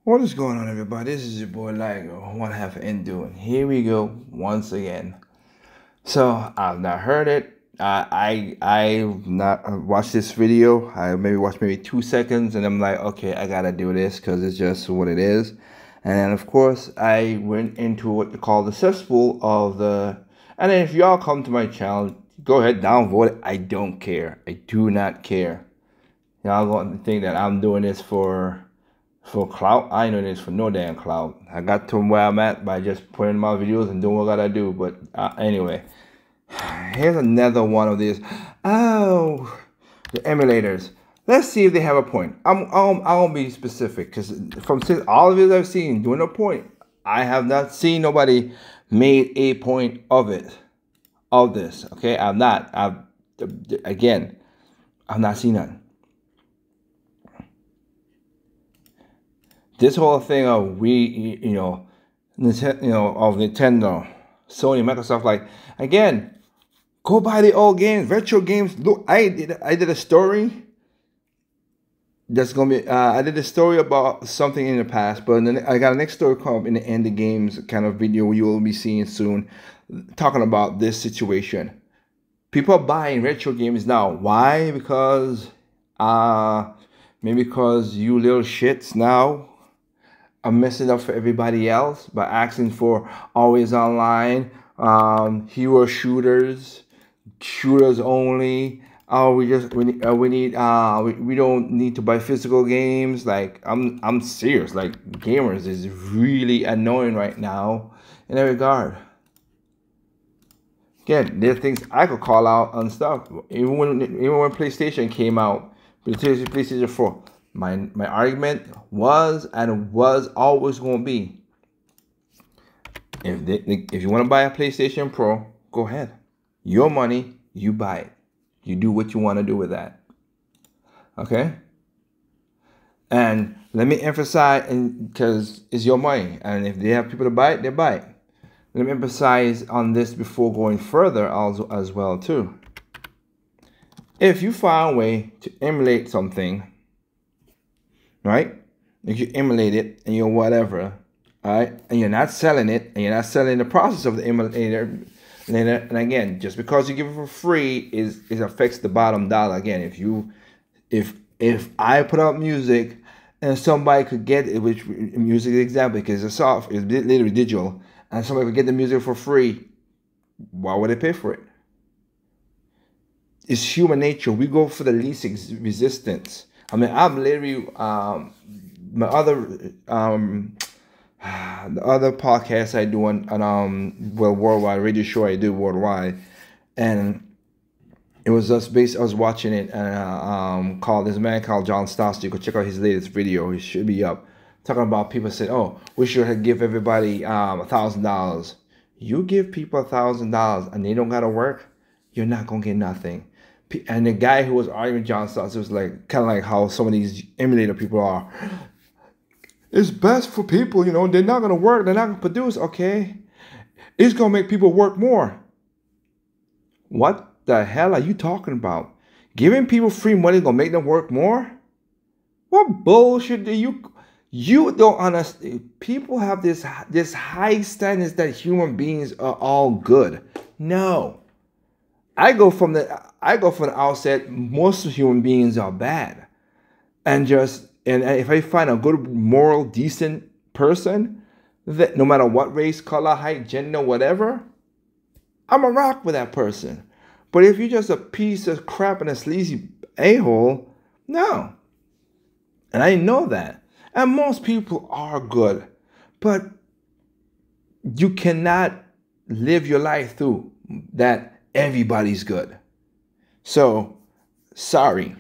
What is going on, everybody? This is your boy Ligo, one half Indo, and here we go once again. So I've not heard it. I've not watched this video. I maybe watched maybe 2 seconds, and I'm like, okay, I gotta do this because it's just what it is. And then of course I went into what they call the cesspool of the. And then if y'all come to my channel, go ahead, downvote it. I don't care. I do not care. Y'all going to think that I'm doing this for clout. I ain't doing this for no damn clout. I got to where I'm at by just putting my videos and doing what I gotta do. But anyway, here's another one of these. Oh, the emulators. Let's see if they have a point. I'll be specific because from all of it I've seen doing a point, I have not seen nobody made a point of it, of this. Okay, I've not seen none. This whole thing of of Nintendo, Sony, Microsoft, like, again, go buy the old games, retro games. Look, I did a story that's gonna be I did a story about something in the past, but then I got a next story called in the end of games kind of video you will be seeing soon, talking about this situation. People are buying retro games now. Why? Because maybe because you little shits now are messing up for everybody else by asking for always online, hero shooters only. We don't need to buy physical games. Like, I'm serious. Like, gamers is really annoying right now in that regard. Again, there are things I could call out on stuff. Even when PlayStation came out, PlayStation 4. My argument was and was always going to be, if you want to buy a PlayStation Pro, go ahead. Your money, you buy it. You do what you want to do with that. Okay? And let me emphasize, because it's your money, and if they have people to buy it, they buy it. Let me emphasize on this before going further as well too. If you find a way to emulate something, right? If you emulate it and you're whatever, all right, and you're not selling it, and you're not selling the process of the emulator, and again, just because you give it for free it affects the bottom dollar. Again, if I put out music and somebody could get it, which music example, because it's literally digital, and somebody could get the music for free, why would they pay for it? It's human nature. We go for the least resistance. I mean, I'm literally the other podcast I do on worldwide radio show I do worldwide, and it was just based. I was watching it and called this man called John Stoss. You go check out his latest video. He should be up, talking about people said, "Oh, we should give everybody $1,000." You give people $1,000 and they don't gotta work, you're not gonna get nothing. And the guy who was arguing John Stoss was like, kind of like how some of these emulator people are. It's best for people, they're not going to work, they're not going to produce, okay? It's going to make people work more. What the hell are you talking about? Giving people free money is going to make them work more? What bullshit do you don't understand? People have this high standards that human beings are all good. No. I go from the outset, most human beings are bad. And if I find a good, moral, decent person, that no matter what race, color, height, gender, whatever, I'm a rock with that person. But if you're just a piece of crap and a sleazy a-hole, no. And I know that. And most people are good. But you cannot live your life through that everybody's good. So, sorry.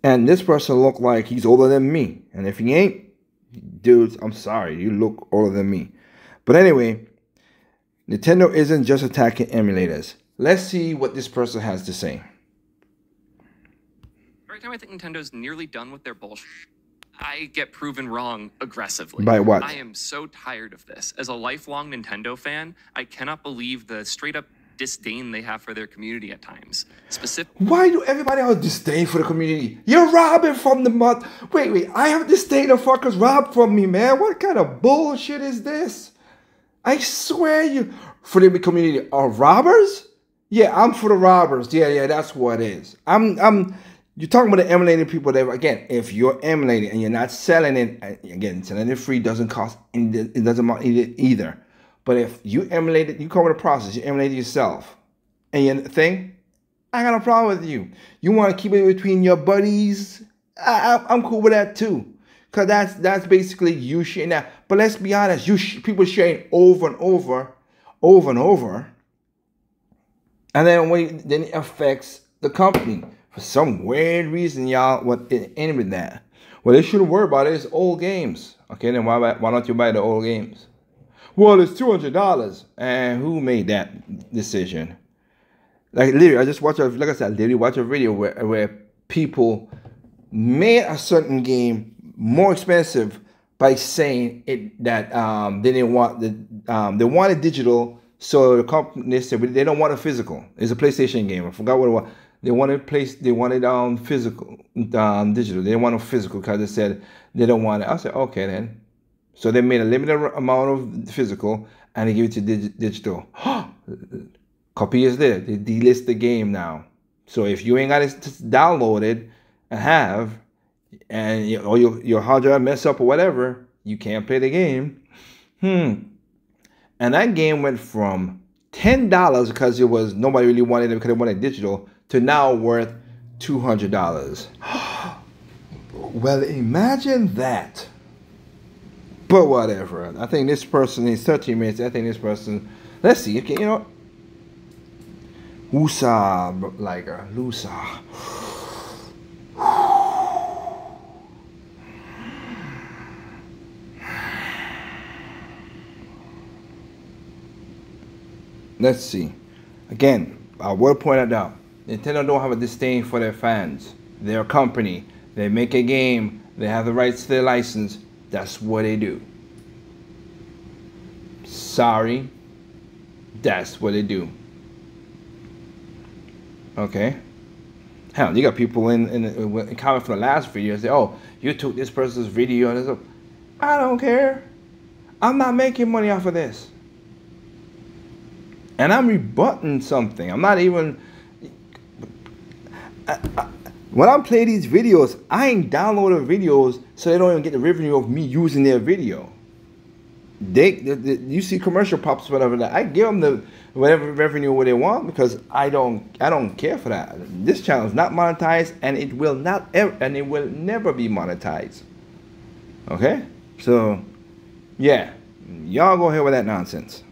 And this person looked like he's older than me. And if he ain't, dudes, I'm sorry. You look older than me. But anyway, Nintendo isn't just attacking emulators. Let's see what this person has to say. Every time I think Nintendo's nearly done with their bullshit, I get proven wrong aggressively. By what? I am so tired of this. As a lifelong Nintendo fan, I cannot believe the straight up disdain they have for their community at times. Why do everybody have disdain for the community? You're robbing from the mud. Wait, I have disdain of fuckers rob from me, man. What kind of bullshit is this? I swear you, for the community are robbers? Yeah, I'm for the robbers. Yeah, that's what it is. You're talking about the emulating people there. Again, if you're emulating and you're not selling it, again, selling it free doesn't cost, it doesn't either. But if you emulate it, you cover the process, you emulate it yourself. And your thing, I got no problem with you. You want to keep it between your buddies? I'm cool with that too. Because that's basically you sharing that. But let's be honest, people sharing over and over. And then it affects the company. For some weird reason, y'all, what it ended with that. Well, they shouldn't worry about it. It's old games. Okay, then why don't you buy the old games? Well, it's $200. And who made that decision? Like, literally, I just watched like I said, literally watch a video where people made a certain game more expensive by saying it that they didn't want they wanted digital, so the company said they don't want a physical. It's a PlayStation game. I forgot what it was. They wanted physical, digital. They didn't want a physical because they said they don't want it. I said, okay then. So they made a limited amount of physical and they give it to digital. Couple years later, they delist the game now. So if you ain't got it downloaded and have, and your hard drive mess up or whatever, you can't play the game. And that game went from $10 because it was nobody really wanted it because they wanted digital to now worth $200. Well, imagine that. But whatever. I think this person needs 13 minutes. I think this person. Let's see. Okay, you know. Usa like a Lusa. Let's see. Again, I will point it out. Nintendo don't have a disdain for their fans. They're a company. They make a game. They have the rights to their license. That's what they do. Sorry. That's what they do. Okay? Hell, you got people in comment from the last video say, oh, you took this person's video and this. I don't care. I'm not making money off of this. And I'm rebutting something. I'm not even... when I play these videos, I ain't downloading videos so they don't even get the revenue of me using their video. You see commercial pops, whatever that. I give them the whatever revenue what they want because I don't care for that. This channel is not monetized and it will not ever and it will never be monetized. Okay? So yeah. Y'all go ahead with that nonsense.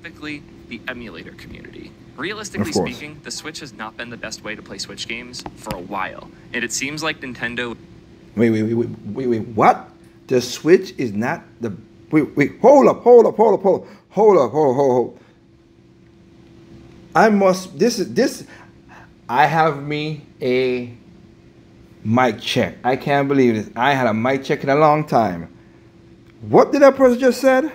Specifically, the emulator community. Realistically speaking, the Switch has not been the best way to play Switch games for a while. And it seems like Nintendo... Wait, what? The Switch is not the... Wait, hold up. I must... I have me a mic check. I can't believe this. I had a mic check in a long time. What did that person just said?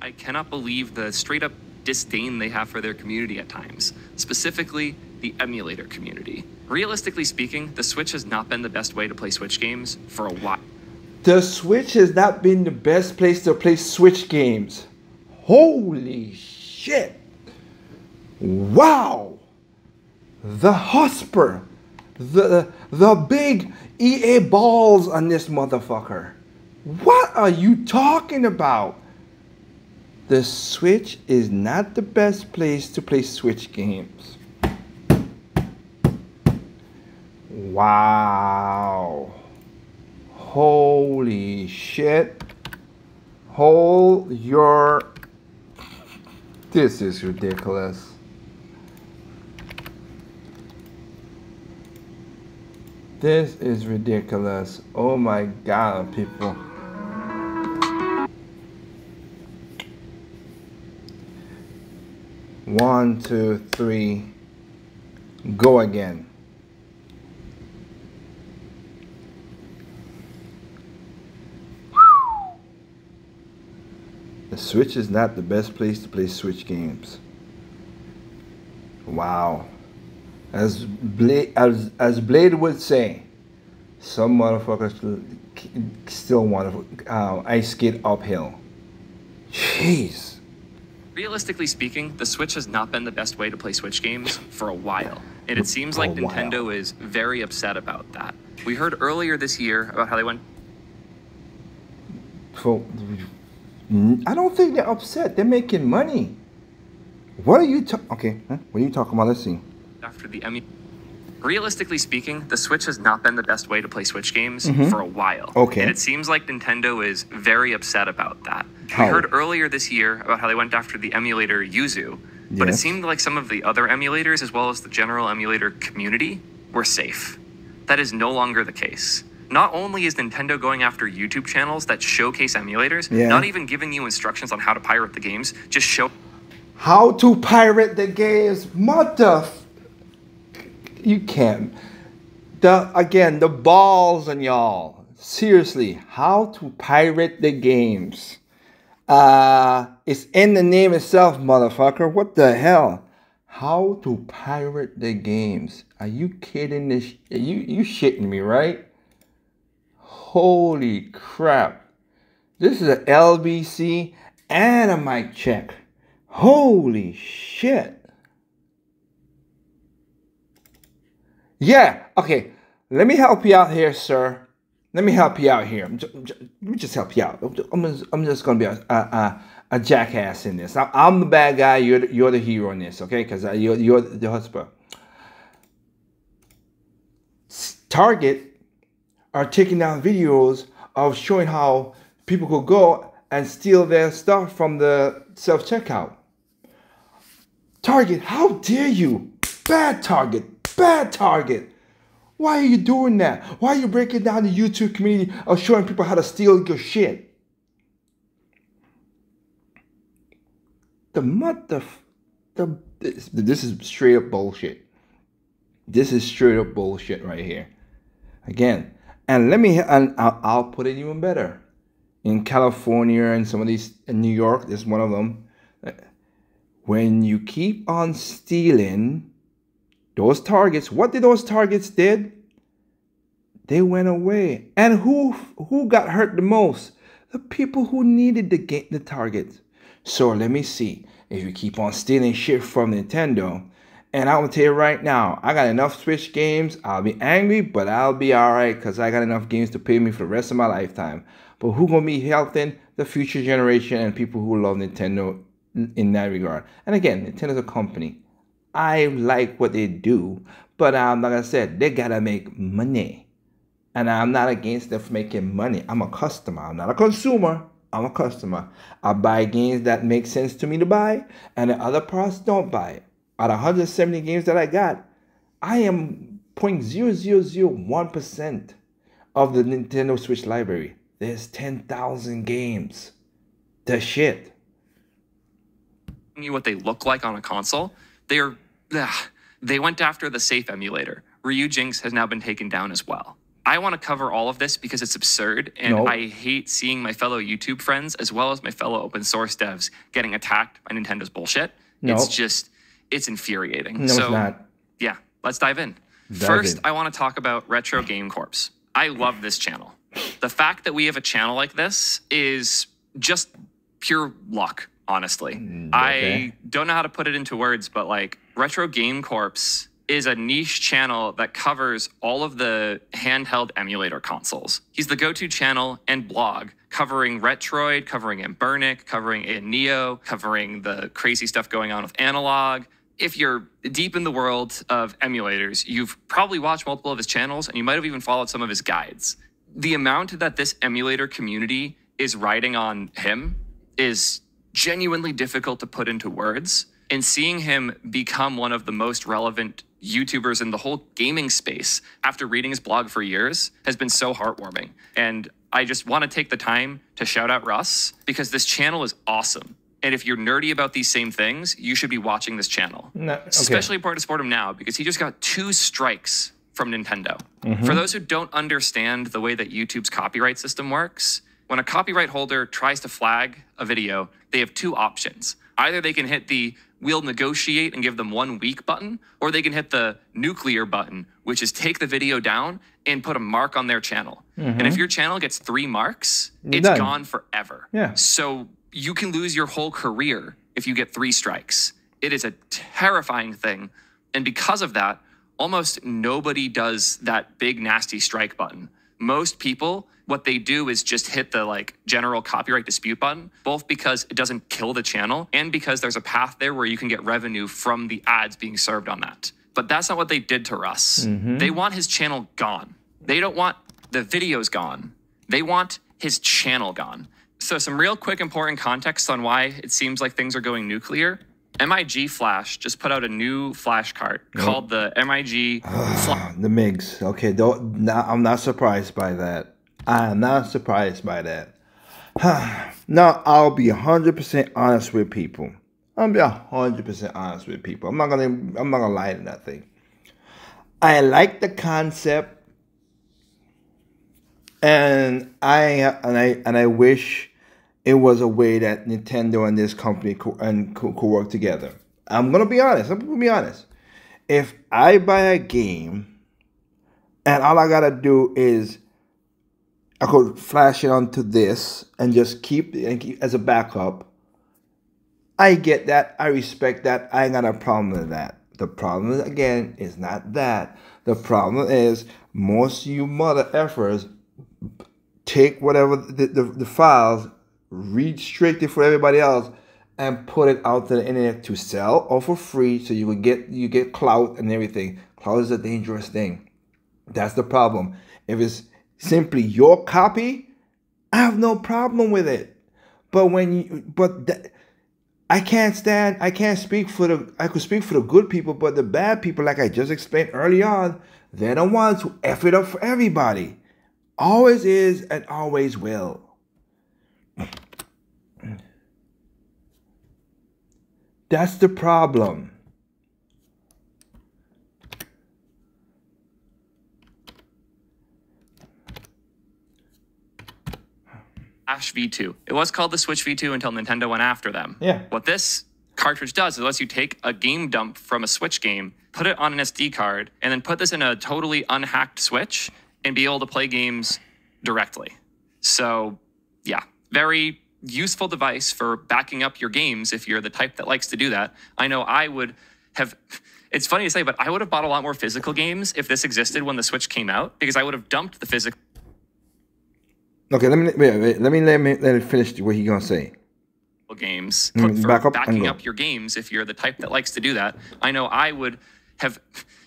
I cannot believe the straight up disdain they have for their community at times, specifically the emulator community. Realistically speaking, the Switch has not been the best way to play Switch games for a while. The Switch has not been the best place to play Switch games. Holy shit. Wow. The husper. The big EA balls on this motherfucker. What are you talking about? The Switch is not the best place to play Switch games. Wow. Holy shit. Hold your... This is ridiculous. This is ridiculous. Oh my God, people. One, two, three, go again. The Switch is not the best place to play Switch games. Wow. Blade would say, some motherfuckers still want to ice skate uphill. Jeez. Realistically speaking, the Switch has not been the best way to play Switch games for a while, and it seems like Nintendo is very upset about that. We heard earlier this year about how they went... I don't think they're upset. They're making money. What are you talking... Okay, huh? What are you talking about? Let's see. After the Realistically speaking, the Switch has not been the best way to play Switch games for a while. Okay. And it seems like Nintendo is very upset about that. We heard earlier this year about how they went after the emulator Yuzu, but it seemed like some of the other emulators, as well as the general emulator community, were safe. That is no longer the case. Not only is Nintendo going after YouTube channels that showcase emulators, not even giving you instructions on how to pirate the games, just show... How to pirate the games? You can't. Again, the balls on y'all. Seriously, how to pirate the games? It's in the name itself, motherfucker. What the hell? How to pirate the games? Are you kidding? You shitting me, right? Holy crap! This is an LBC and a mic check. Holy shit! Yeah, okay. Let me help you out here, sir. Let me help you out here. Let me just help you out. I'm just gonna be a jackass in this. I'm the bad guy. You're the hero in this, okay? Because you're the husband. Target are taking down videos of showing how people could go and steal their stuff from the self-checkout. Target, how dare you? Bad Target. Bad Target. Why are you doing that? Why are you breaking down the YouTube community of showing people how to steal your shit? This is straight up bullshit. This is straight up bullshit right here. Again, and I'll put it even better. In California and some of these, in New York, there's one of them. When you keep on stealing those targets, what did those targets did? They went away. And who got hurt the most? The people who needed to get the targets. So let me see. If you keep on stealing shit from Nintendo, and I'm gonna tell you right now, I got enough Switch games. I'll be angry, but I'll be alright because I got enough games to pay me for the rest of my lifetime. But who gonna be helping the future generation and people who love Nintendo in that regard? And again, Nintendo's a company. I like what they do, but like I said, they gotta make money. And I'm not against them for making money. I'm a customer. I'm not a consumer. I'm a customer. I buy games that make sense to me to buy, and the other parts don't buy. Out of 170 games that I got, I am 0.0001% of the Nintendo Switch library. There's 10,000 games. The shit. You what they look like on a console. They went after the safe emulator. Ryujinx has now been taken down as well. I want to cover all of this because it's absurd, and I hate seeing my fellow YouTube friends as well as my fellow open source devs getting attacked by Nintendo's bullshit. It's infuriating. No, it's not. Yeah, let's dive in. First, I want to talk about Retro Game Corps. I love this channel. The fact that we have a channel like this is just pure luck, honestly. I don't know how to put it into words, but like Retro Game Corps is a niche channel that covers all of the handheld emulator consoles. He's the go-to channel and blog covering Retroid, covering Ambernic, covering Neo, covering the crazy stuff going on with Analog. If you're deep in the world of emulators, you've probably watched multiple of his channels, and you might have even followed some of his guides. The amount that this emulator community is riding on him is genuinely difficult to put into words. And seeing him become one of the most relevant YouTubers in the whole gaming space after reading his blog for years has been so heartwarming. And I just want to take the time to shout out Russ because this channel is awesome. And if you're nerdy about these same things, you should be watching this channel. Especially important to support him now because he just got 2 strikes from Nintendo. For those who don't understand the way that YouTube's copyright system works, When a copyright holder tries to flag a video, they have two options. Either they can hit the "we'll negotiate" and give them 1 week button, or they can hit the nuclear button, which is take the video down and put a mark on their channel. And if your channel gets 3 marks, it's gone forever. Yeah. So you can lose your whole career if you get 3 strikes. It is a terrifying thing. And because of that, almost nobody does that big nasty strike button. Most people, what they do is just hit the like general copyright dispute button, both because it doesn't kill the channel and because there's a path there where you can get revenue from the ads being served on that. But that's not what they did to Russ. They want his channel gone. They don't want the videos gone. They want his channel gone. So some real quick important context on why it seems like things are going nuclear. MIG Flash just put out a new flash card called the MIG The MIGs. Okay, I'm not surprised by that. I'm not surprised by that. Now, I'll be 100% honest with people. I'll be 100% honest with people. I'm not gonna lie to nothing. I like the concept, and I wish it was a way that Nintendo and this company could work together. I'm gonna be honest. If I buy a game and all I gotta do is I could flash it onto this and just keep it as a backup, I get that. I respect that. I ain't got a problem with that. The problem, again, is not that. The problem is most of you mother effers take whatever the files, restrict it for everybody else, and put it out to the internet to sell or for free, so you get clout and everything. Clout is a dangerous thing. That's the problem. If it's simply your copy, I have no problem with it. But I can't speak for I could speak for the good people, but the bad people, like I just explained early on, they're the ones who F it up for everybody. Always is and always will. That's the problem. Flash V2. It was called the Switch V2 until Nintendo went after them. Yeah. What this cartridge does is it lets you take a game dump from a Switch game, put it on an SD card, and then put this in a totally unhacked Switch and be able to play games directly. So, yeah, very useful device for backing up your games if you're the type that likes to do that. I know I would have... It's funny to say, but I would have bought a lot more physical games if this existed when the Switch came out, because I would have dumped the physical... Okay, let me finish what he's gonna say. Games for backing up your games if you're the type that likes to do that. I know I would have...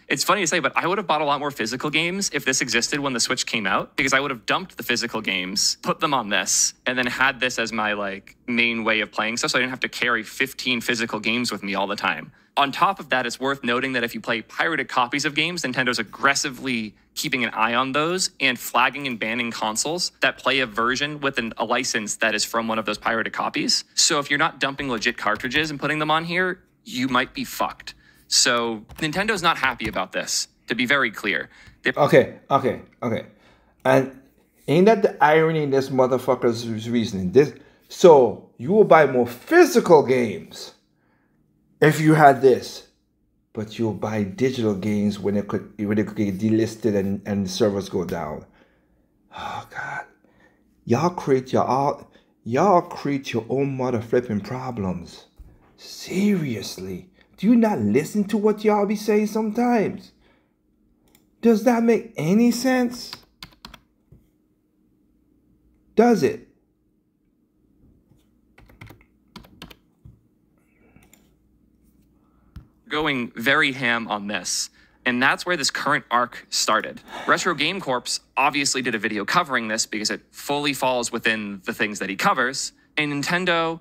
It's funny to say, but I would have bought a lot more physical games if this existed when the Switch came out, because I would have dumped the physical games, put them on this, and then had this as my like main way of playing stuff, so I didn't have to carry 15 physical games with me all the time. On top of that, it's worth noting that if you play pirated copies of games, Nintendo's aggressively keeping an eye on those and flagging and banning consoles that play a version with a license that is from one of those pirated copies. So if you're not dumping legit cartridges and putting them on here, you might be fucked. So Nintendo's not happy about this, to be very clear. Okay. And ain't that the irony in this motherfucker's reasoning? So you will buy more physical games if you had this, but you'll buy digital games when it could get delisted and the servers go down. Oh God, y'all create your own mother flipping problems. Seriously. Do you not listen to what y'all be saying sometimes? Does that make any sense? Does it? Going very ham on this. And that's where this current arc started. Retro Game Corp's obviously did a video covering this because it fully falls within the things that he covers. And Nintendo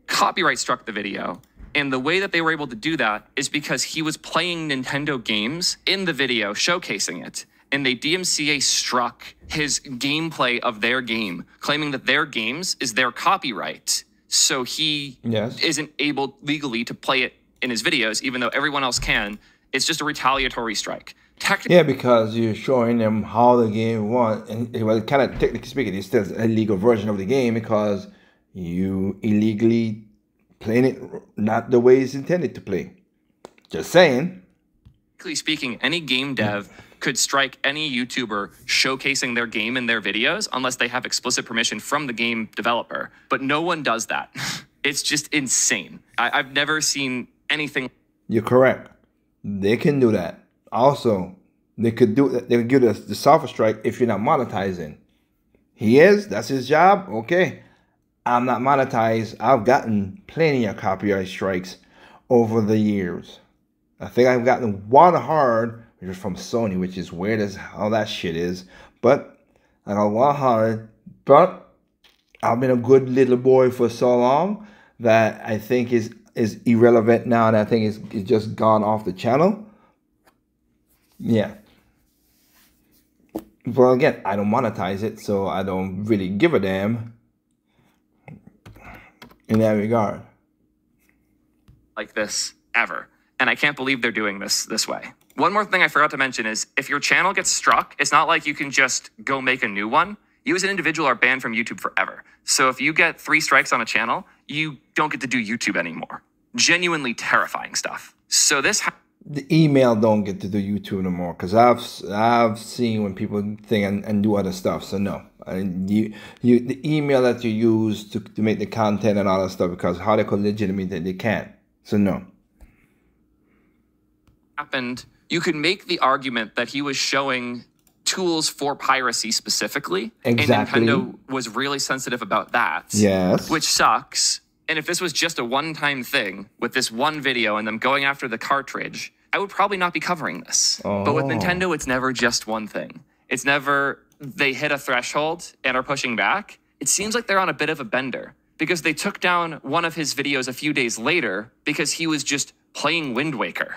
copyright struck the video. And the way that they were able to do that is because he was playing Nintendo games in the video, showcasing it. And they DMCA struck his gameplay of their game, claiming that their games is their copyright. So he isn't able legally to play it in his videos, even though everyone else can. It's just a retaliatory strike. technically Yeah, because you're showing them how the game won, and well, kind of technically speaking, it's still a legal version of the game because you illegally playing it not the way it's intended to play. Just saying. speaking, any game dev could strike any YouTuber showcasing their game in their videos unless they have explicit permission from the game developer. But no one does that. It's just insane. I've never seen anything. You're correct. They can do that. Also, they could do that. They could give the software strike if you're not monetizing. He is. That's his job. Okay. I'm not monetized. I've gotten plenty of copyright strikes over the years. I think I've gotten one hard, which is from Sony, which is weird as how that shit is. But I got one hard. But I've been a good little boy for so long that I think is irrelevant now, and I think it's just gone off the channel. Yeah. Well, again, I don't monetize it, so I don't really give a damn in that regard. Like this ever. And I can't believe they're doing this way. One more thing I forgot to mention is if your channel gets struck, it's not like you can just go make a new one. You as an individual are banned from YouTube forever. So if you get 3 strikes on a channel, you don't get to do YouTube anymore. Genuinely terrifying stuff. So this the email don't get to do YouTube no more because I've seen when people think and do other stuff. So no, the email that you use to make the content and all that stuff, because how they could legitimately they can't. So no. Happened. You could make the argument that he was showing tools for piracy specifically. Exactly. And Nintendo was really sensitive about that. Yes. Which sucks. And if this was just a one-time thing with this one video and them going after the cartridge, I would probably not be covering this. Oh. But with Nintendo, it's never just one thing. It's never they hit a threshold and are pushing back. It seems like they're on a bit of a bender because they took down one of his videos a few days later because he was just playing Wind Waker.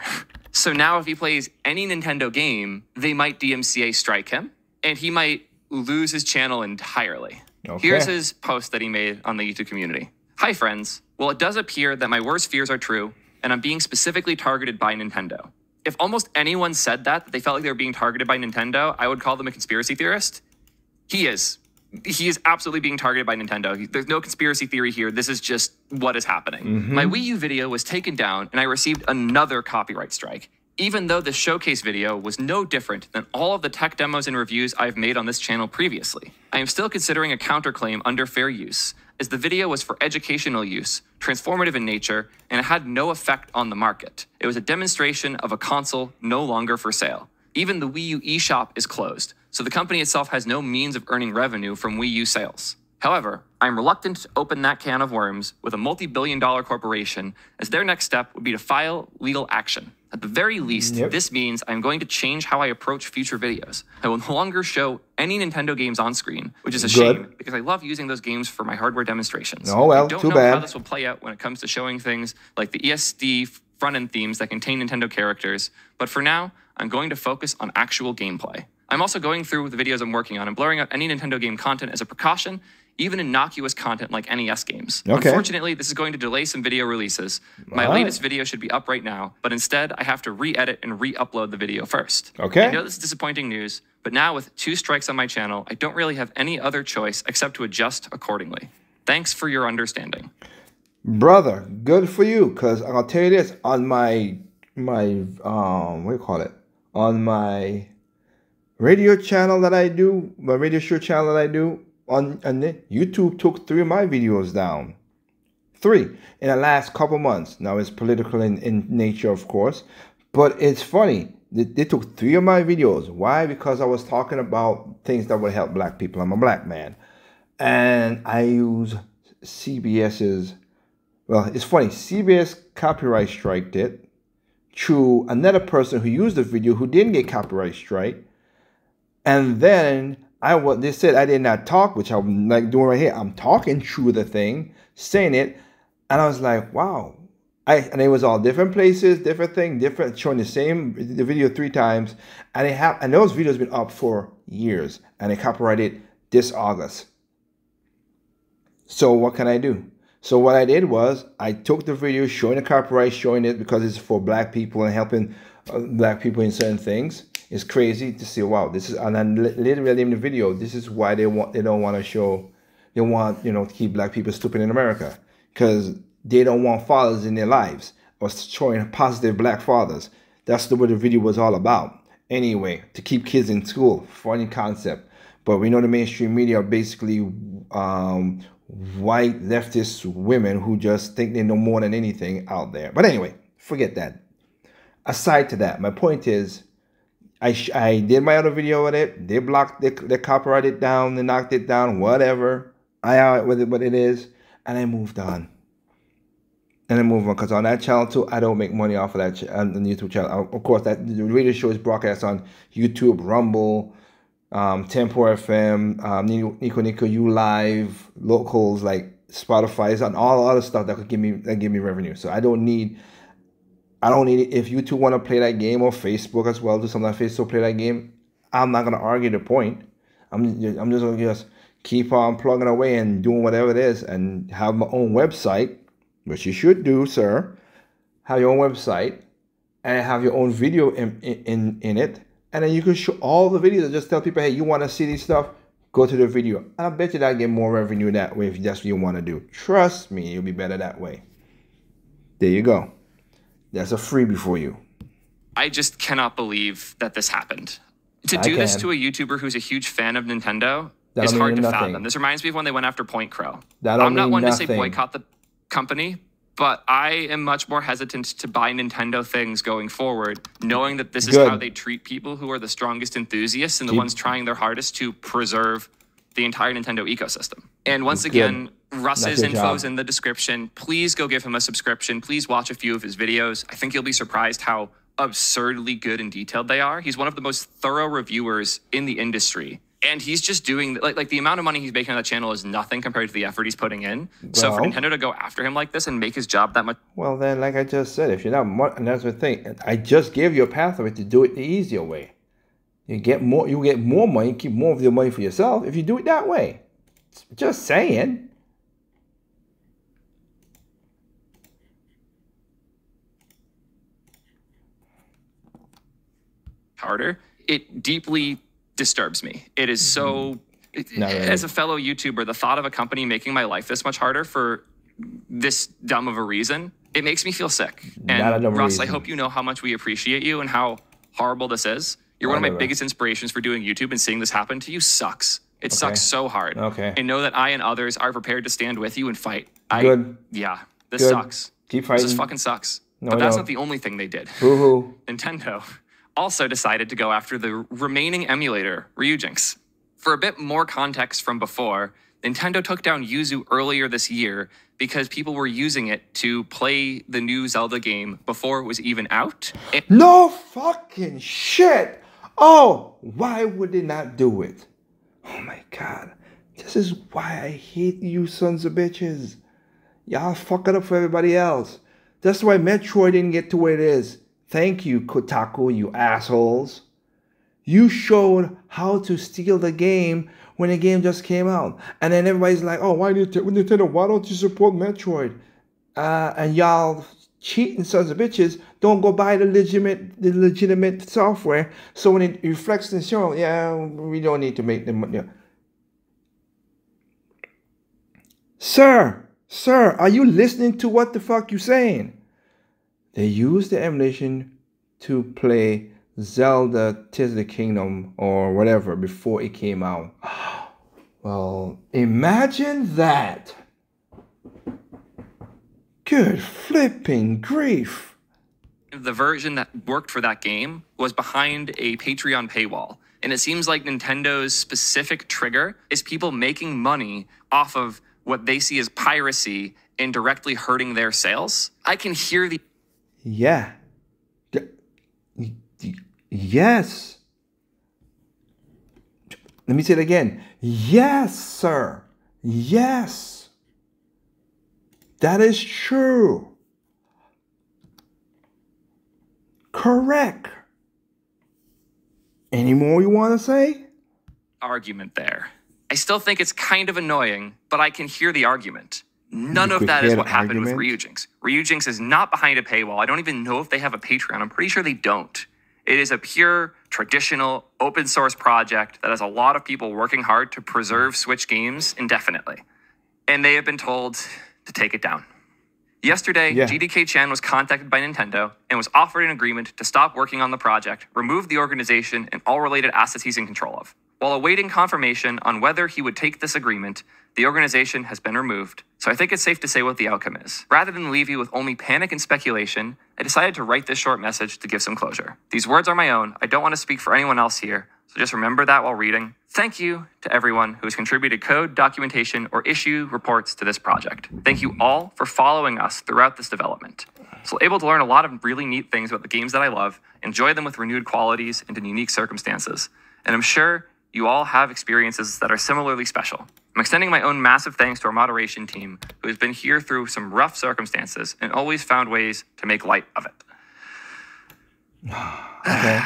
So now if he plays any Nintendo game, they might DMCA strike him and he might lose his channel entirely. Okay. Here's his post that he made on the YouTube community. Hi friends, well it does appear that my worst fears are true and I'm being specifically targeted by Nintendo. If almost anyone said that they felt like they were being targeted by Nintendo, I would call them a conspiracy theorist. He is absolutely being targeted by Nintendo. There's no conspiracy theory here. This is just what is happening. My Wii U video was taken down and I received another copyright strike, even though the showcase video was no different than all of the tech demos and reviews I've made on this channel previously. I am still considering a counterclaim under fair use, as the video was for educational use, transformative in nature, and it had no effect on the market. It was a demonstration of a console no longer for sale. Even the Wii U eShop is closed, so the company itself has no means of earning revenue from Wii U sales. However, I'm reluctant to open that can of worms with a multi-billion-dollar corporation, as their next step would be to file legal action. At the very least, this means I'm going to change how I approach future videos. I will no longer show any Nintendo games on screen, which is a shame, because I love using those games for my hardware demonstrations. Oh well, I don't too know bad. how this will play out when it comes to showing things like the ESD front-end themes that contain Nintendo characters, but for now, I'm going to focus on actual gameplay. I'm also going through the videos I'm working on and blurring out any Nintendo game content as a precaution, even innocuous content like NES games. Okay. Unfortunately, this is going to delay some video releases. My latest video should be up right now, but instead I have to re-edit and re-upload the video first. Okay. I know this is disappointing news, but now with 2 strikes on my channel, I don't really have any other choice except to adjust accordingly. Thanks for your understanding. Brother, good for you, because I'll tell you this, on my what do you call it? On my radio channel that I do, my radio show channel that I do, on YouTube took 3 of my videos down. 3 in the last couple months. Now it's political in nature, of course, but it's funny. They took 3 of my videos. Why? Because I was talking about things that would help black people. I'm a black man. And I use CBS's, well, it's funny. CBS copyright striked it through another person who used the video who didn't get copyright strike. And then they said I did not talk, which I'm like doing right here. I'm talking through the thing, saying it, and I was like, wow. And it was all different places, different thing, showing the video 3 times, and those videos been up for years, and they copyrighted this August. So what can I do? So what I did was I took the video showing the copyright, showing it because it's for black people and helping black people in certain things. It's crazy to see. Wow, this is, and then literally in the video, this is why they don't want to show. They want, to keep black people stupid in America, because they don't want fathers in their lives or showing positive black fathers. That's what the video was all about. Anyway, to keep kids in school. Funny concept. But we know the mainstream media are basically white leftist women who just think they know more than anything out there. But anyway, forget that. Aside to that, my point is, I did my other video with it. They blocked, they copyrighted it down, they knocked it down, whatever. I out with it what it is, and I moved on. Because on that channel too, I don't make money off of that on the YouTube channel. Of course, that the radio show is broadcast on YouTube, Rumble, Tempo FM, Nico U Live, locals like Spotify, and all other stuff that could give me revenue. So I don't need it. If YouTube want to play that game, or Facebook as well, do something like Facebook play that game, I'm not gonna argue the point. I'm just gonna keep on plugging away and doing whatever it is, and have my own website, which you should do, sir. Have your own website and have your own video in it, and then you can show all the videos and just tell people, hey, you want to see this stuff, go to the video. And I bet you that get more revenue that way if that's what you want to do. Trust me, you'll be better that way. There you go. That's a freebie for you. I just cannot believe that this happened. To do this to a YouTuber who's a huge fan of Nintendo is hard to fathom. This reminds me of when they went after Point Crow. I'm not one to say boycott the company, but I am much more hesitant to buy Nintendo things going forward, knowing that this is how they treat people who are the strongest enthusiasts and the ones trying their hardest to preserve the entire Nintendo ecosystem. And once again, Russ's info is in the description. Please go give him a subscription. Please watch a few of his videos. I think you'll be surprised how absurdly good and detailed they are. He's one of the most thorough reviewers in the industry. And he's just doing, like the amount of money he's making on that channel is nothing compared to the effort he's putting in. So for Nintendo to go after him like this and make his job that much... Well, then, like I just said, if you're not... And that's the thing. I just gave you a pathway to do it the easier way. You get more money, keep more of your money for yourself if you do it that way. Just saying. Harder. It deeply disturbs me. It is so... As a fellow YouTuber, the thought of a company making my life this much harder for this dumb of a reason, it makes me feel sick. And Russ, I hope you know how much we appreciate you and how horrible this is. You're one of my biggest inspirations for doing YouTube, and seeing this happen to you sucks. It sucks so hard. And know that I and others are prepared to stand with you and fight. Yeah, this sucks. Keep fighting. This fucking sucks. But that's not the only thing they did. Nintendo also decided to go after the remaining emulator, Ryujinx. For a bit more context from before, Nintendo took down Yuzu earlier this year because people were using it to play the new Zelda game before it was even out. No fucking shit! Oh, why would they not do it? Oh my god. This is why I hate you sons of bitches. Y'all fuck it up for everybody else. That's why Metroid didn't get to where it is. Thank you, Kotaku, you assholes. You showed how to steal the game when the game just came out. And then everybody's like, oh, Nintendo, why don't you support Metroid? And y'all cheating sons of bitches don't go buy the legitimate software. So when it reflects and shows, yeah, we don't need to make the money. Sir, are you listening to what the fuck you saying? They used the emulation to play Zelda Tears of the Kingdom or whatever before it came out. Well, imagine that. Good flipping grief. The version that worked for that game was behind a Patreon paywall. And it seems like Nintendo's specific trigger is people making money off of what they see as piracy and directly hurting their sales. I can hear the... Yeah. Yes. Let me say it again. Yes, sir. Yes. That is true. Correct. Any more you want to say? Argument there. I still think it's kind of annoying, but I can hear the argument. None of that is what happened with Ryujinx. Ryujinx is not behind a paywall. I don't even know if they have a Patreon. I'm pretty sure they don't. It is a pure, traditional, open source project that has a lot of people working hard to preserve Switch games indefinitely. And they have been told to take it down. Yesterday, GDK Chan was contacted by Nintendo and was offered an agreement to stop working on the project, remove the organization, and all related assets he's in control of. While awaiting confirmation on whether he would take this agreement, the organization has been removed, so I think it's safe to say what the outcome is. Rather than leave you with only panic and speculation, I decided to write this short message to give some closure. These words are my own. I don't want to speak for anyone else here, so just remember that while reading. Thank you to everyone who has contributed code, documentation, or issue reports to this project. Thank you all for following us throughout this development. So able to learn a lot of really neat things about the games that I love, enjoy them with renewed qualities and in unique circumstances. And I'm sure you all have experiences that are similarly special. I'm extending my own massive thanks to our moderation team, who has been here through some rough circumstances and always found ways to make light of it. Okay.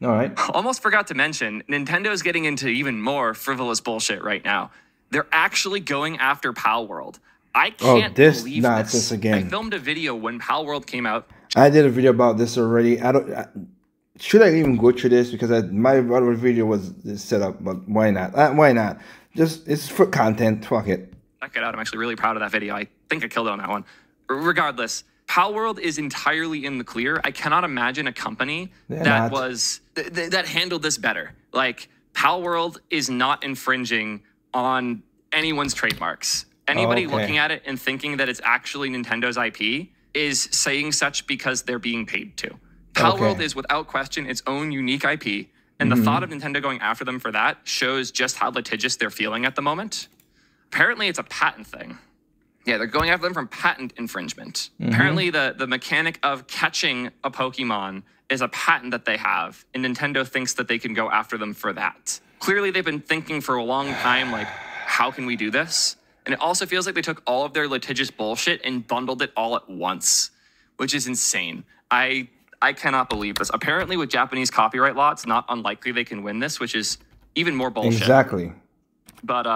All right. Almost forgot to mention, Nintendo's getting into even more frivolous bullshit right now. They're actually going after Pal World. I can't believe this. Again. I filmed a video when Pal World came out. I did a video about this already. Should I even go through this? Because my other video was set up, but why not? Why not? Just, it's for content. Fuck it. Check it out. I'm actually really proud of that video. I think I killed it on that one. Regardless, Pal World is entirely in the clear. I cannot imagine a company that handled this better. Like, Pal World is not infringing on anyone's trademarks. Anybody looking at it and thinking that it's actually Nintendo's IP is saying such because they're being paid to. Pal World is, without question, its own unique IP, and the thought of Nintendo going after them for that shows just how litigious they're feeling at the moment. Apparently, it's a patent thing. Yeah, they're going after them from patent infringement. Apparently, the mechanic of catching a Pokemon is a patent that they have, and Nintendo thinks that they can go after them for that. Clearly, they've been thinking for a long time, like, how can we do this? And it also feels like they took all of their litigious bullshit and bundled it all at once, which is insane. I cannot believe this. Apparently, with Japanese copyright law, it's not unlikely they can win this, which is even more bullshit. Exactly. But,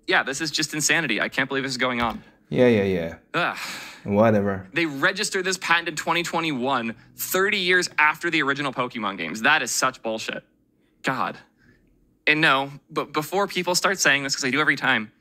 yeah, this is just insanity. I can't believe this is going on. Yeah. Ugh. Whatever. They registered this patent in 2021, 30 years after the original Pokemon games. That is such bullshit. God. And no, but before people start saying this, because I do every time,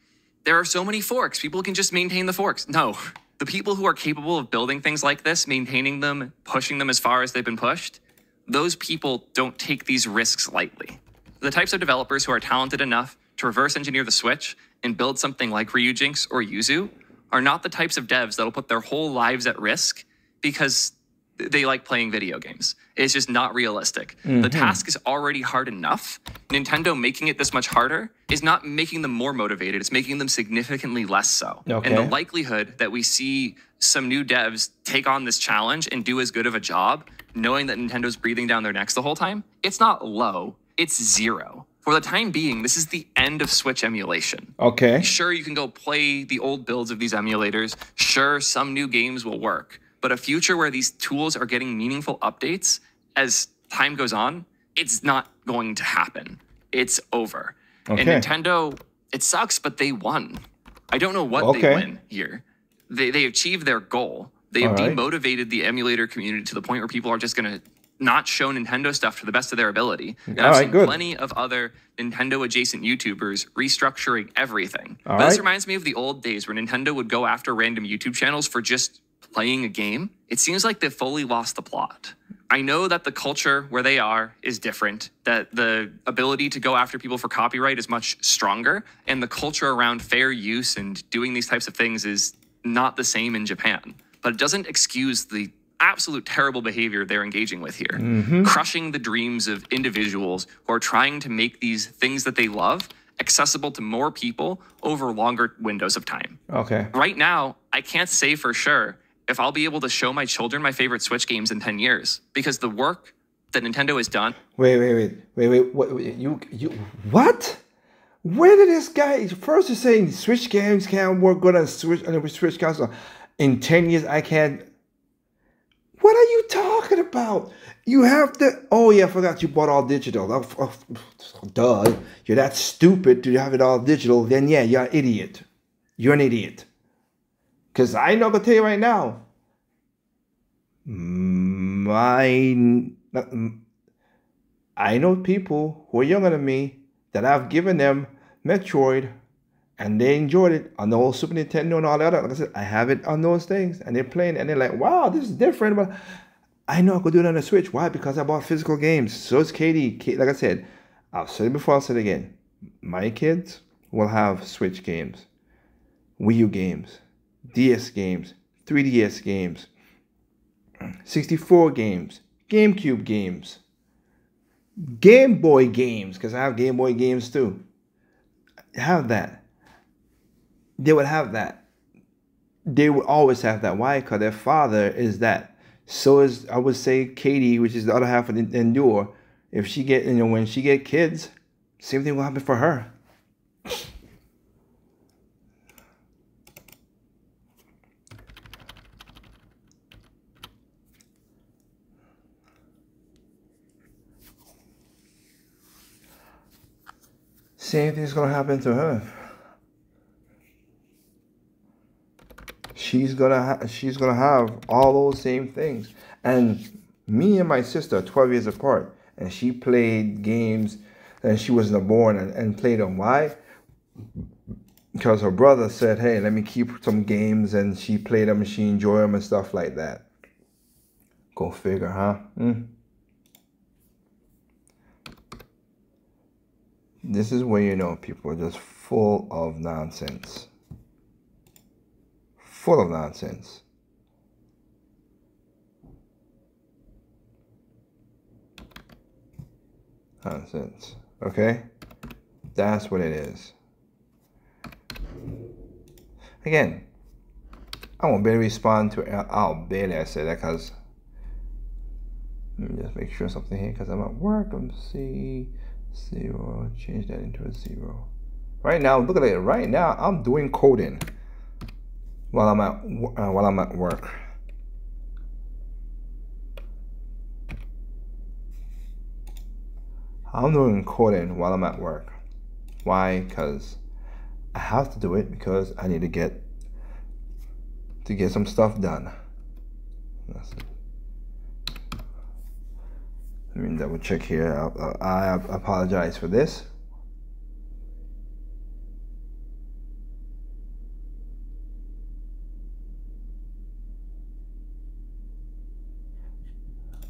there are so many forks. People can just maintain the forks. No. The people who are capable of building things like this, maintaining them, pushing them as far as they've been pushed, those people don't take these risks lightly. The types of developers who are talented enough to reverse engineer the Switch and build something like Ryujinx or Yuzu are not the types of devs that'll put their whole lives at risk because they like playing video games. It's just not realistic. The task is already hard enough. Nintendo making it this much harder is not making them more motivated. It's making them significantly less so. And the likelihood that we see some new devs take on this challenge and do as good of a job, knowing that Nintendo's breathing down their necks the whole time, it's not low, it's zero. For the time being, this is the end of Switch emulation. Sure, you can go play the old builds of these emulators. Sure, some new games will work. But a future where these tools are getting meaningful updates as time goes on, it's not going to happen. It's over. And Nintendo, it sucks, but they won. I don't know what they win here. They achieved their goal. They've demotivated the emulator community to the point where people are just going to not show Nintendo stuff to the best of their ability. And I've seen plenty of other Nintendo-adjacent YouTubers restructuring everything. But this reminds me of the old days where Nintendo would go after random YouTube channels for just playing a game. It seems like they've fully lost the plot. I know that the culture where they are is different, that the ability to go after people for copyright is much stronger, and the culture around fair use and doing these types of things is not the same in Japan. But it doesn't excuse the absolute terrible behavior they're engaging with here. Crushing the dreams of individuals who are trying to make these things that they love accessible to more people over longer windows of time. Right now, I can't say for sure if I'll be able to show my children my favorite Switch games in 10 years, because the work that Nintendo has done. Wait. What? Where did this guy? First, you're saying Switch games can't work good on Switch console. In 10 years, I can't. What are you talking about? You have to. Oh yeah, I forgot you bought all digital. Duh. You're that stupid to have it all digital. Then yeah, you're an idiot. You're an idiot. Because I'm not going to tell you right now, my I know people who are younger than me that I've given them Metroid and they enjoyed it on the old Super Nintendo and all that. Like I said, I have it on those things and they're playing and they're like, wow, this is different. But I know I could do it on the Switch. Why? Because I bought physical games. So is Katie. Like I said, I've said it before, I'll say it again. My kids will have Switch games, Wii U games, DS games, 3DS games, 64 games, GameCube games, Game Boy games, because I have Game Boy games too. Have that. They would have that. They would always have that. Why? Because their father is that. So is, I would say, Katie, which is the other half of the Endure. If she get, when she get kids, same thing will happen for her. Same thing's gonna happen to her. She's gonna have all those same things. And me and my sister are 12 years apart, and she played games, and she wasn't born and played them. Why? Because her brother said, "Hey, let me keep some games," and she played them and she enjoyed them and stuff like that. Go figure, huh? This is where you know people are just full of nonsense. Full of nonsense. Nonsense. Okay? That's what it is. Again, I won't barely respond to it. I'll barely say that because let me just make sure something here because I'm at work. I'm see 0. Change that into a 0. Right now, look at it. Right now, I'm doing coding while I'm at work. I'm doing coding while I'm at work. Why? Because I have to do it because I need to get some stuff done. Let me double check here. I apologize for this.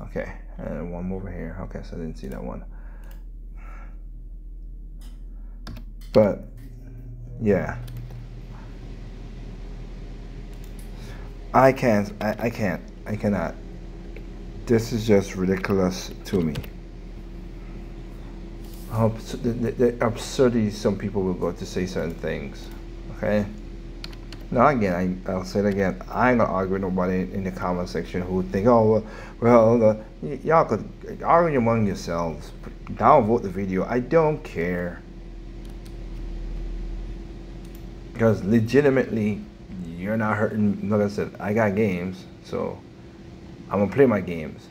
Okay, and one over here. Okay, so I didn't see that one. But yeah, I cannot. This is just ridiculous to me. The absurdity some people will go to say certain things. Okay. Now again, I'll say it again. I ain't gonna argue with nobody in the comment section who think, oh well, y'all could argue among yourselves. Downvote the video. I don't care. Because legitimately, you're not hurting. Like I said, I got games, so I'm gonna play my games.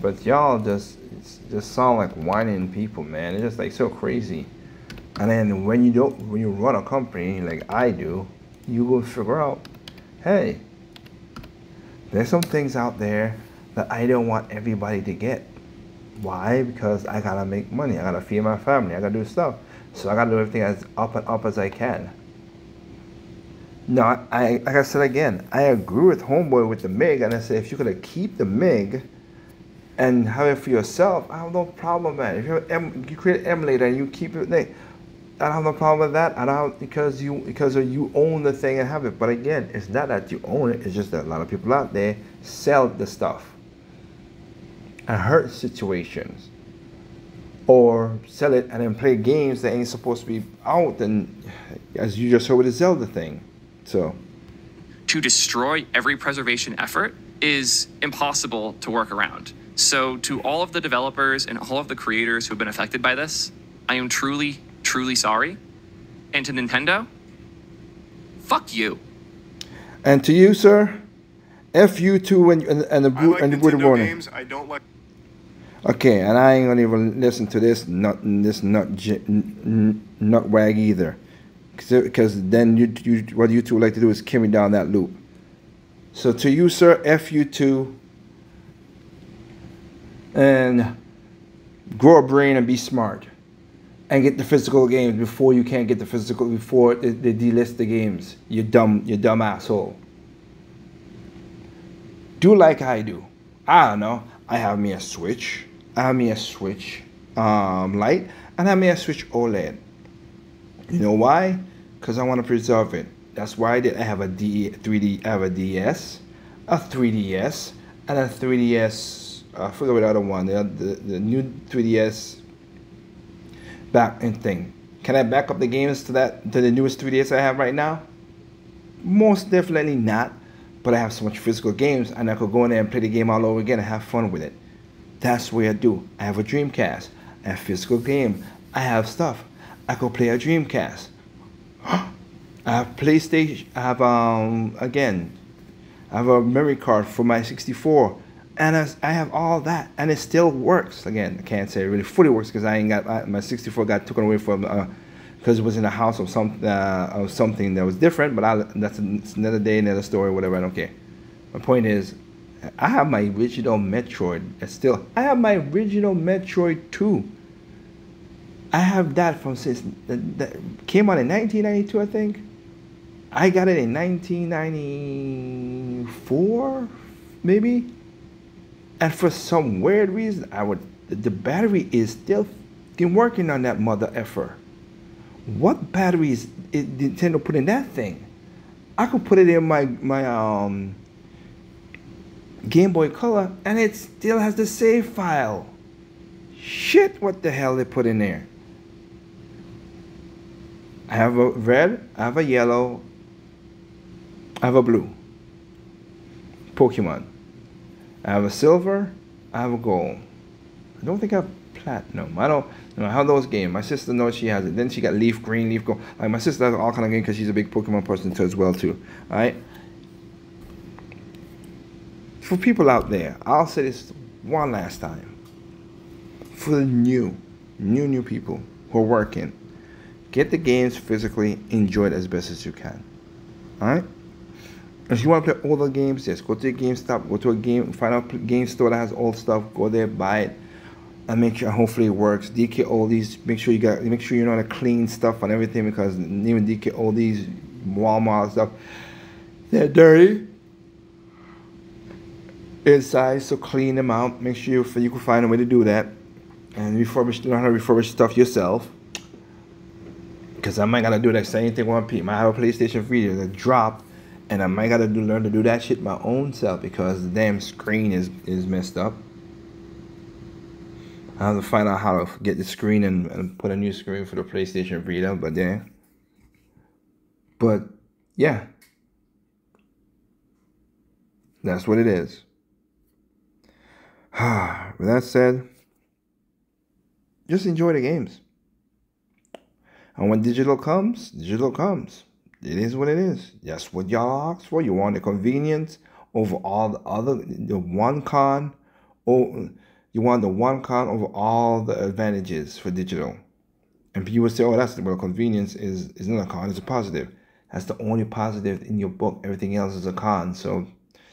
But y'all just sound like whining people, man. It's just like so crazy. And then when you run a company like I do, you will figure out, hey, there's some things out there that I don't want everybody to get. Why? Because I gotta make money. I gotta feed my family. I gotta do stuff. So I gotta do everything as up and up as I can. No, like I said again, I agree with Homeboy with the MIG, and I said if you could keep the MIG and have it for yourself, I have no problem, man. If you create an emulator and you keep it there, I don't have no problem with that. I don't because you own the thing and have it. But again, it's not that you own it. It's just that a lot of people out there sell the stuff and hurt situations, or sell it and then play games that ain't supposed to be out. And as you just heard with the Zelda thing, so to destroy every preservation effort is impossible to work around. So to all of the developers and all of the creators who have been affected by this, I am truly, truly sorry. And to Nintendo, fuck you. And to you, sir, F you too, and the boot and the boot warning. Games, I don't like. Okay, and I ain't gonna even listen to this nut wag either, because then what you two like to do is kill me down that loop. So to you, sir, F you too. And grow a brain and be smart. And get the physical games before you can't get the physical, before they delist the games. You dumb asshole. Do like I do. I don't know. I have me a Switch. I have me a Switch Lite. And I have me a Switch OLED. You know why? Because I want to preserve it. That's why I did. I have a 3D. I have a DS, a 3DS, and a 3DS. I forgot what the other one. The new 3DS back and thing. Can I back up the games to the newest 3DS I have right now? Most definitely not. But I have so much physical games, and I could go in there and play the game all over again and have fun with it. That's what I do. I have a Dreamcast. I have physical game. I have stuff. I could play a Dreamcast. I have PlayStation. I have again. I have a memory card for my 64, and I have all that, and it still works. Again, I can't say it really fully works because I ain't got my 64 got taken away from because it was in the house of something that was different. But that's another day, another story, whatever. I don't care. My point is, I have my original Metroid. I have my original Metroid 2. I have that from since that came out in 1992, I think. I got it in 1994, maybe. And for some weird reason, the battery is still working on that mother effer. What batteries did Nintendo put in that thing? I could put it in my Game Boy Color, and it still has the save file. Shit, what the hell they put in there? I have a red, I have a yellow, I have a blue Pokemon. I have a silver, I have a gold. I don't think I have platinum. I don't know how those games. My sister knows she has it. Then she got leaf green, leaf gold. Like my sister has all kind of games because she's a big Pokemon person too, as well too. All right. For people out there, I'll say this one last time. For the new people who are working, get the games physically, enjoy it as best as you can. Alright? If you want to play older games, yes, go to a GameStop, go to find out a game store that has old stuff, go there, buy it, and make sure hopefully it works. DK oldies, make sure you know how to clean stuff and everything, because even DK oldies, Walmart stuff, they're dirty inside, so clean them out. Make sure you can find a way to do that, and learn how to refurbish stuff yourself. Because I might gotta do that same thing with my have a PlayStation 3 that dropped, and I might gotta learn to do that shit my own self because the damn screen is messed up. I have to find out how to get the screen and put a new screen for the PlayStation Vita, but yeah, that's what it is. With that said, just enjoy the games. And when digital comes, digital comes. It is what it is. That's what y'all asked for. You want the convenience over all the one con, or you want the one con over all the advantages for digital. And people say, oh, convenience is not a con, it's a positive. That's the only positive in your book. Everything else is a con. So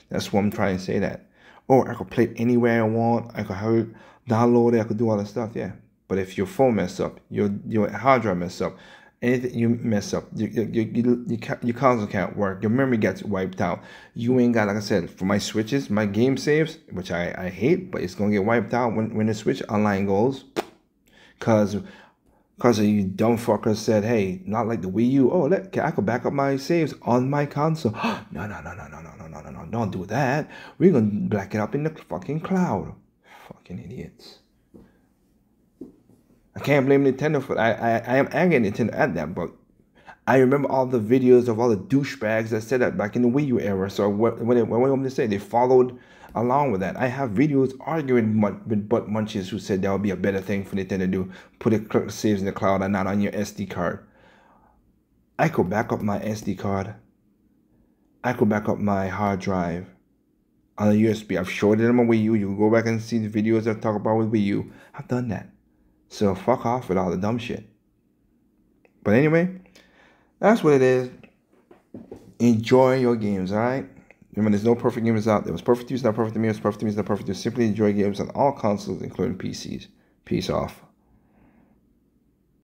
that's what I'm trying to say that. Oh, I could play it anywhere I want. I could have it download it. I could do all that stuff. Yeah. But if your phone mess up, your hard drive mess up, anything you mess up, your console can't work, your memory gets wiped out. You ain't got, like I said, for my switches, my game saves, which I hate, but it's gonna get wiped out when the Switch online goes, cause you dumb fuckers said, hey, not like the Wii U. Oh, I could back up my saves on my console. No, don't do that. We're gonna back it up in the fucking cloud. Fucking idiots. I can't blame Nintendo for that. I am angry at Nintendo at that, but I remember all the videos of all the douchebags that said that back in the Wii U era. So what do you want me to say? They followed along with that. I have videos arguing with butt munches who said that would be a better thing for Nintendo to do. Put it saves in the cloud and not on your SD card. I could back up my SD card. I could back up my hard drive on a USB. I've showed it on my Wii U. You can go back and see the videos I talk about with Wii U. I've done that. So fuck off with all the dumb shit. But anyway, that's what it is. Enjoy your games, alright? Remember, there's no perfect gamers out there. It was perfect to use, not perfect to me. It was perfect to me, it's not perfect to use. Simply enjoy games on all consoles, including PCs. Peace off.